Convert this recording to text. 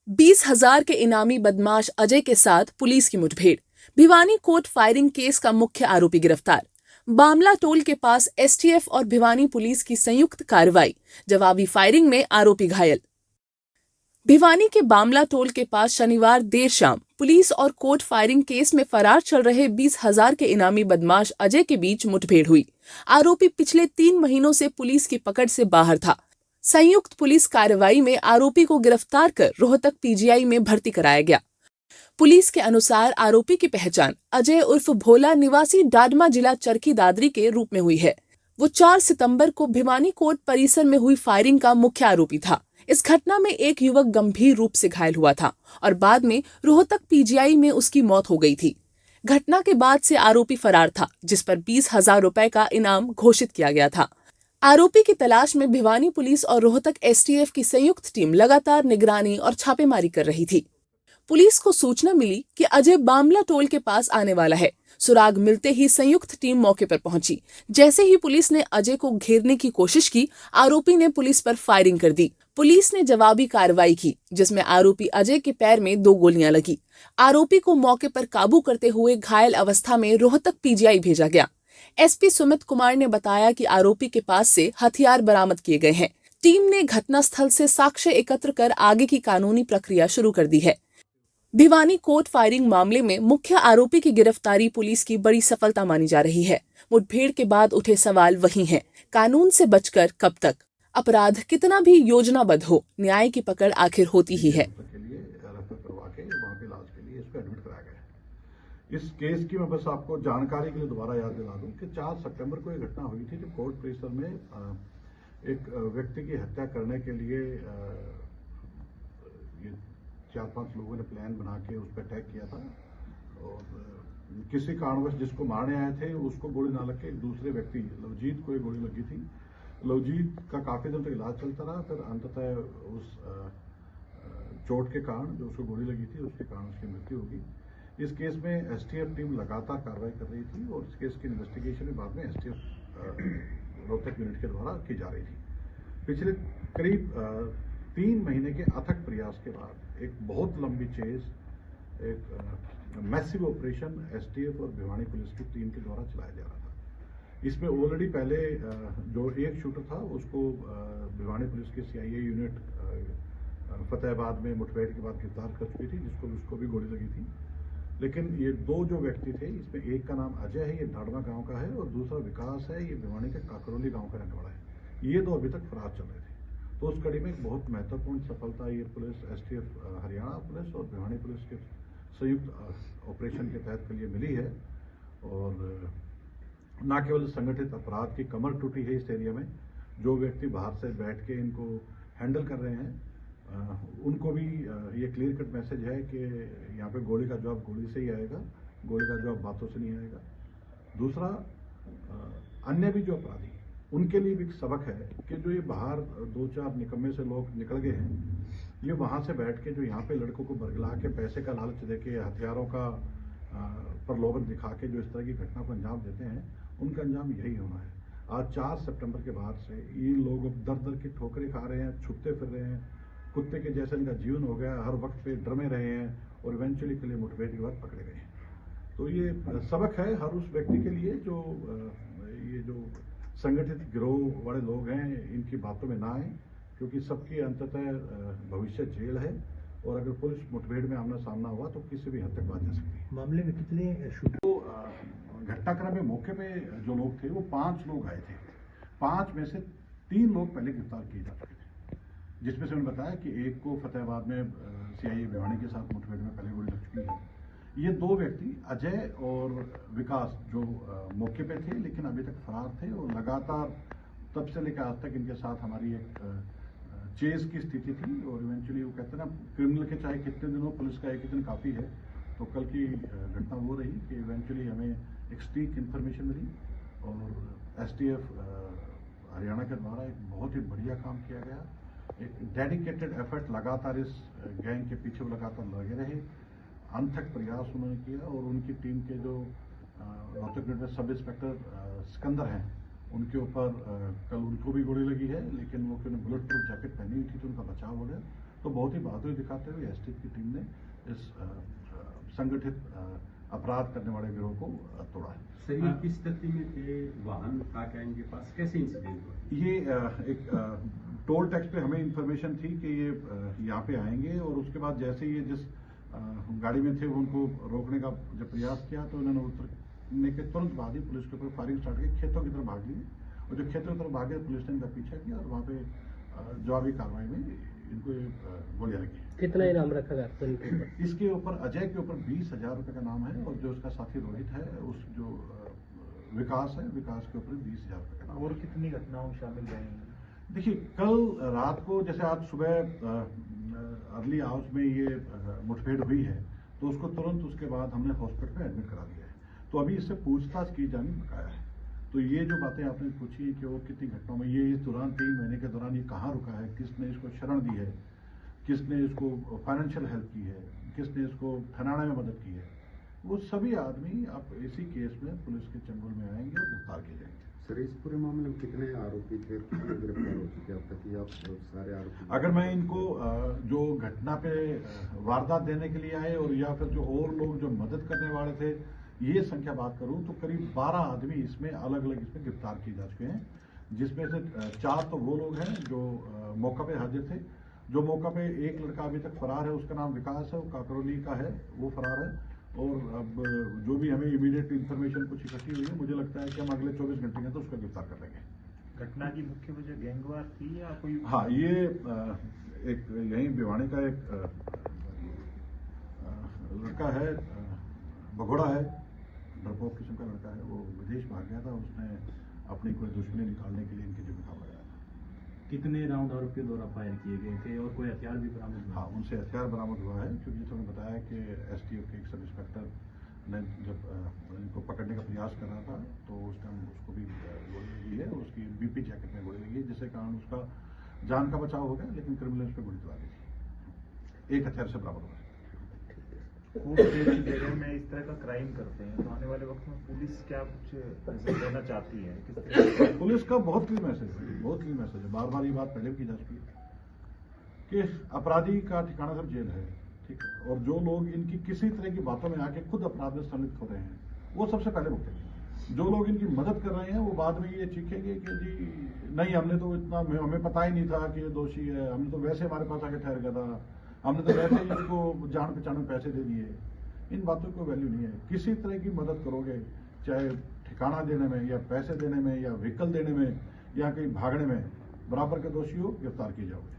20,000 के इनामी बदमाश अजय के साथ पुलिस की मुठभेड़। भिवानी कोर्ट फायरिंग केस का मुख्य आरोपी गिरफ्तार। बामला टोल के पास एसटीएफ और भिवानी पुलिस की संयुक्त कार्रवाई। जवाबी फायरिंग में आरोपी घायल। भिवानी के बामला टोल के पास शनिवार देर शाम पुलिस और कोर्ट फायरिंग केस में फरार चल रहे 20,000 के इनामी बदमाश अजय के बीच मुठभेड़ हुई। आरोपी पिछले 3 महीनों से पुलिस की पकड़ से बाहर था। संयुक्त पुलिस कार्रवाई में आरोपी को गिरफ्तार कर रोहतक पीजीआई में भर्ती कराया गया। पुलिस के अनुसार आरोपी की पहचान अजय उर्फ भोला निवासी डाडमा जिला चरखी दादरी के रूप में हुई है। वो 4 सितंबर को भिवानी कोर्ट परिसर में हुई फायरिंग का मुख्य आरोपी था। इस घटना में एक युवक गंभीर रूप से घायल हुआ था और बाद में रोहतक पीजीआई में उसकी मौत हो गई थी। घटना के बाद से आरोपी फरार था, जिस पर 20,000 रुपए का इनाम घोषित किया गया था। आरोपी की तलाश में भिवानी पुलिस और रोहतक एसटीएफ की संयुक्त टीम लगातार निगरानी और छापेमारी कर रही थी। पुलिस को सूचना मिली कि अजय बामला टोल के पास आने वाला है। सुराग मिलते ही संयुक्त टीम मौके पर पहुंची। जैसे ही पुलिस ने अजय को घेरने की कोशिश की, आरोपी ने पुलिस पर फायरिंग कर दी। पुलिस ने जवाबी कार्रवाई की, जिसमें आरोपी अजय के पैर में 2 गोलियां लगी। आरोपी को मौके पर काबू करते हुए घायल अवस्था में रोहतक पीजीआई भेजा गया। एसपी सुमित कुमार ने बताया कि आरोपी के पास से हथियार बरामद किए गए हैं। टीम ने घटनास्थल से साक्ष्य एकत्र कर आगे की कानूनी प्रक्रिया शुरू कर दी है। भिवानी कोर्ट फायरिंग मामले में मुख्य आरोपी की गिरफ्तारी पुलिस की बड़ी सफलता मानी जा रही है। मुठभेड़ के बाद उठे सवाल वही हैं, कानून से बचकर कब तक? अपराध कितना भी योजनाबद्ध हो, न्याय की पकड़ आखिर होती ही है। इस केस की मैं बस आपको जानकारी के लिए दोबारा याद दिला दूं कि 4 सितंबर को एक घटना हुई थी जब कोर्ट परिसर में एक व्यक्ति की हत्या करने के लिए ये 4-5 लोगों ने प्लान बना के उस पर अटैक किया था और किसी कारणवश जिसको मारने आए थे उसको गोली ना लग के एक दूसरे व्यक्ति लवजीत को एक गोली लगी थी। लवजीत का काफी दिन तक इलाज चलता रहा, फिर अंततः उस चोट के कारण जो उसको गोली लगी थी उसके कारण उसकी मृत्यु होगी। इस केस में एसटीएफ टीम लगातार कार्रवाई कर रही थी और इस केस की इन्वेस्टिगेशन बाद में एसटीएफ रोहतक यूनिट के द्वारा की जा रही थी। पिछले करीब 3 महीने के अथक प्रयास के बाद एक बहुत लंबी चेज, एक मैसिव ऑपरेशन एसटीएफ और भिवानी पुलिस की टीम के द्वारा चलाया जा रहा था। इसमें ऑलरेडी पहले जो एक शूटर था उसको भिवानी पुलिस की सीआईए यूनिट फतेहाबाद में मुठभेड़ के बाद गिरफ्तार कर चुकी थी, जिसको उसको भी गोली लगी थी। लेकिन ये 2 जो व्यक्ति थे, इसमें एक का नाम अजय है, ये डाडमा गांव का है, और दूसरा विकास है, ये भिवानी के काकरोली गांव का रहने वाला है। ये 2 अभी तक फरार चल रहे थे। तो उस कड़ी में एक बहुत महत्वपूर्ण सफलता ये पुलिस एसटीएफ हरियाणा पुलिस और भिवानी पुलिस के संयुक्त ऑपरेशन के तहत के लिए मिली है। और न केवल संगठित अपराध की कमर टूटी है इस एरिया में, जो व्यक्ति बाहर से बैठ के इनको हैंडल कर रहे हैं उनको भी ये क्लियर कट मैसेज है कि यहाँ पे गोली का जवाब गोली से ही आएगा, गोली का जवाब बातों से नहीं आएगा। दूसरा, अन्य भी जो अपराधी उनके लिए भी एक सबक है कि जो ये बाहर 2-4 निकम्मे से लोग निकल गए हैं, ये वहाँ से बैठ के जो यहाँ पे लड़कों को बरगला के पैसे का लालच देके हथियारों का प्रलोभन दिखा के जो इस तरह की घटना को अंजाम देते हैं, उनका अंजाम यही होना है। आज 4 सितंबर के बाद से ये लोग दर दर की ठोकरें खा रहे हैं, छुपते फिर रहे हैं, कुत्ते के जैसे इनका जीवन हो गया, हर वक्त पे डर में रहे हैं और इवेंचुअली के लिए मुठभेड़ के बाद पकड़े गए हैं। तो ये सबक है हर उस व्यक्ति के लिए जो ये जो संगठित गिरोह वाले लोग हैं, इनकी बातों में ना आए, क्योंकि सबकी अंततः भविष्य जेल है और अगर पुलिस मुठभेड़ में आमना सामना हुआ तो किसी भी हद तक बात जा सकती है। मामले में कितने शूटर? तो घटनाक्रम में मौके पे जो लोग थे वो 5 लोग आए थे। 5 में से 3 लोग पहले गिरफ्तार किए जा चुके थे, जिसमें से उन्होंने बताया कि एक को फतेहाबाद में सीआईए भिवानी के साथ मुठभेड़ में पहले गोली लग चुकी है। ये 2 व्यक्ति अजय और विकास जो मौके पे थे लेकिन अभी तक फरार थे और लगातार तब से लेकर आज तक इनके साथ हमारी एक चेज की स्थिति थी। और इवेंचुअली वो कहते हैं ना, क्रिमिनल के चाहे कितने दिन हो, पुलिस का एक ही दिन काफ़ी है। तो कल की घटना वो रही कि इवेंचुअली हमें एक स्टीक इन्फॉर्मेशन मिली और एसटीएफ हरियाणा के द्वारा एक बहुत ही बढ़िया काम किया गया। एक डेडिकेटेड एफर्ट लगातार इस गैंग के पीछे वो लगातार लगे रहे, अनथक प्रयास उन्होंने किया और उनकी टीम के जो रोहतक में सब इंस्पेक्टर सिकंदर हैं, उनके ऊपर कल उनको भी गोली लगी है, लेकिन वो क्योंकि बुलेट प्रूफ जैकेट पहनी हुई थी तो उनका बचाव हो गया। तो बहुत ही बहादुरी दिखाते हुए एसटीएफ की टीम ने इस संगठित अपराध करने वाले गिरोह को तोड़ा है। सर ये किस स्थिति में थे, वाहन था क्या इनके पास, कैसे इंसिडेंट हुआ? ये एक टोल टैक्स पे हमें इंफॉर्मेशन थी कि ये यहाँ पे आएंगे, और उसके बाद जैसे ये जिस गाड़ी में थे उनको रोकने का जब प्रयास किया तो उन्होंने उतरने के तुरंत बाद ही पुलिस के ऊपर फायरिंग स्टार्ट की, खेतों की तरफ भाग लिए, और जो खेतों की तरफ भागे पुलिस ने इनका पीछा किया और वहाँ पे जवाबी कार्रवाई में इनको गोलियां लगी। कितना इनाम रखा गया आपको इनके ऊपर? इसके ऊपर अजय के ऊपर 20,000 रुपये का नाम है, और जो उसका साथी रोहित है, उस जो विकास है, विकास के ऊपर 20,000 रुपये का नाम। और कितनी घटनाओं में शामिल रहेंगी? देखिए, कल रात को जैसे आज सुबह अर्ली आवर्स में ये मुठभेड़ हुई है, तो उसको तुरंत उसके बाद हमने हॉस्पिटल में एडमिट करा दिया है। तो अभी इससे पूछताछ की जानी बकाया है। तो ये जो बातें आपने पूछी कि वो कितनी घटनाओं में, ये इस दौरान 3 महीने के दौरान ये कहाँ रुका है, किसने इसको शरण दी है, किसने इसको फाइनेंशियल हेल्प की है, किसने इसको ठहराने में मदद की है, वो सभी आदमी अब इसी केस में पुलिस के चंगुल में आएंगे और गिरफ्तार किए जाएंगे। सर इस पूरे मामले में कितने आरोपी थे, कितने गिरफ्तार हो चुके अब तक? आप सारे आरोपी, अगर मैं इनको जो घटना पे वारदात देने के लिए आए और या फिर जो और लोग जो मदद करने वाले थे, ये संख्या बात करूं तो करीब 12 आदमी इसमें अलग अलग इसमें गिरफ्तार किए जा चुके हैं, जिसमें से 4 तो वो लोग हैं जो मौका पे हाजिर थे। जो मौका पे एक लड़का अभी तक फरार है, उसका नाम विकास है, वो काकरोली का है, वो फरार है। और अब जो भी हमें इमीडिएट इन्फॉर्मेशन कुछ इकट्ठी हुई है, मुझे लगता है कि हम अगले 24 घंटे में तो उसको गिरफ्तार कर लेंगे। घटना की मुख्य वजह गैंगवार थी या कोई? हाँ, ये एक यहीं भिवानी का एक लड़का है, भगोड़ा है, डरपोक किस्म का लड़का है, वो विदेश भाग गया था। उसने अपनी कोई दुश्मनी निकालने के लिए इनके जो मुकाबला लगाया था। कितने राउंड आरोप के द्वारा फायर किए गए थे और कोई हथियार भी बरामद हुआ? हाँ, उनसे हथियार बरामद हुआ है, क्योंकि तो उन्होंने बताया कि एसटीएफ के एक सब इंस्पेक्टर ने जब इनको पकड़ने का प्रयास कर रहा था तो उस टाइम उसको भी गोली लगी है, उसकी बीपी जैकेट में गोली लगी है, जिससे कारण उसका जान का बचाव हो गया, लेकिन क्रिमिनल्स पे गोली चला दी थी। एक हथियार से बरामद हुआ है। कोर्ट जैसी जगह में इस तरह का क्राइम करते हैं तो आने वाले वक्त में पुलिस क्या कुछ मैसेज देना चाहती है? किस तरह से? पुलिस का बहुत क्लियर मैसेज है, बहुत क्लियर मैसेज है। बार बार ये बात पहले भी की जा चुकी है कि अपराधी का ठिकाना सब जेल है, ठीक है, और जो लोग इनकी किसी तरह की बातों में आके खुद अपराध में सम्मिलित हो रहे हैं, वो सबसे पहले भुगतेंगे। जो लोग इनकी मदद कर रहे हैं वो बाद में ये चीखेंगे कि जी नहीं, हमने तो इतना, हमें पता ही नहीं था कि ये दोषी है, हमने तो वैसे हमारे पास आके ठहर गया था, हमने तो वैसे ही इसको जान पहचान में पैसे दे दिए। इन बातों की वैल्यू नहीं है। किसी तरह की मदद करोगे, चाहे ठिकाना देने में या पैसे देने में या व्हीकल देने में या कहीं भागने में, बराबर के दोषी हो गिरफ्तार किए जाओगे।